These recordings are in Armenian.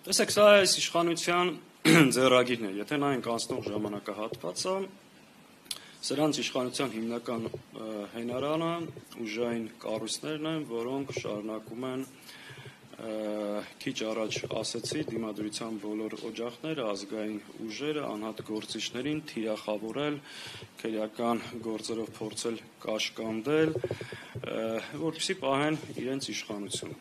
Տեսեք, սա այս իշխանության ձեռագիրն է, եթե նայենք անցնող ժամանակահատվածը, սրանց իշխանության հիմնական հենարանը ուժային կառույցներն են, որոնք շարունակում են քիչ առաջ ասեցի դիմադրության բոլոր օջախները, ազգային ուժերը, անհատ գործիչներին թիրախավորել, քրեական գործերով փորձել կաշկանդել, որպեսզի պահեն իրենց իշխանությունը։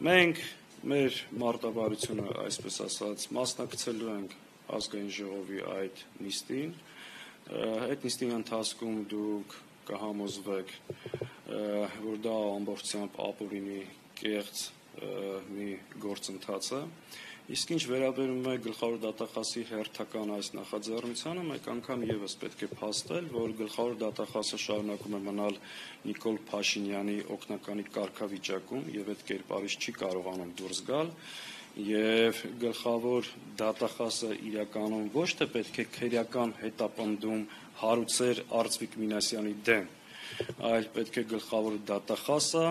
Մենք մեր մարտավարությունը, այսպես ասած, մասնակցելու ենք ազգային ժողովի այդ նիստին, այդ նիստի ընթացքում դուք կհամոզվեք, որ դա ամբողջությամբ ապօրինի կեղծ մի գործընթաց է, իսկ ինչ վերաբերում է գլխավոր դատախազի հերթական այս նախաձեռնությանը, մեկ անգամ ևս պետք է փաստել, որ գլխավոր դատախազը շարունակում է մնալ Նիկոլ Փաշինյանի օգնականի կարգավիճակում եւ այդ կերպարից չի կարողանում դուրս գալ, եւ գլխավոր դատախազը իրականում ոչ թե պետք է քրեական հետապնդում հարուցեր Արծվիկ Մինասյանի դեմ, այլ պետք է գլխավոր դատախազը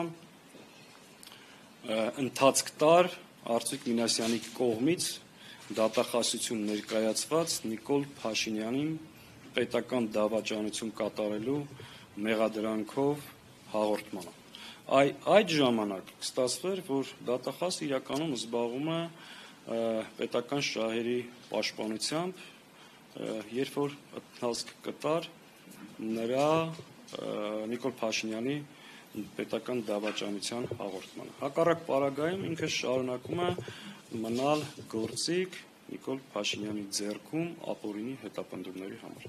ընթացք տար Արծվիկ Մինասյանի կողմից դատախազություն ներկայացված Նիկոլ Փաշինյանին պետական դավաճանություն կատարելու մեղադրանքով հաղորդմանը։ Այդ ժամանակ կստացվեր, որ դատախազը իրականում զբաղվում է պետական շահերի պաշտպանությամբ, երբ որ ընթացք կտար նրա Նիկոլ Փաշինյանի պետական դավաճանության հաղորդմանը։ Հակառակ պարագայում ինքը շարունակում է մնալ գործիք Նիկոլ Փաշինյանի ձեռքում ապօրինի հետապնդումների համար։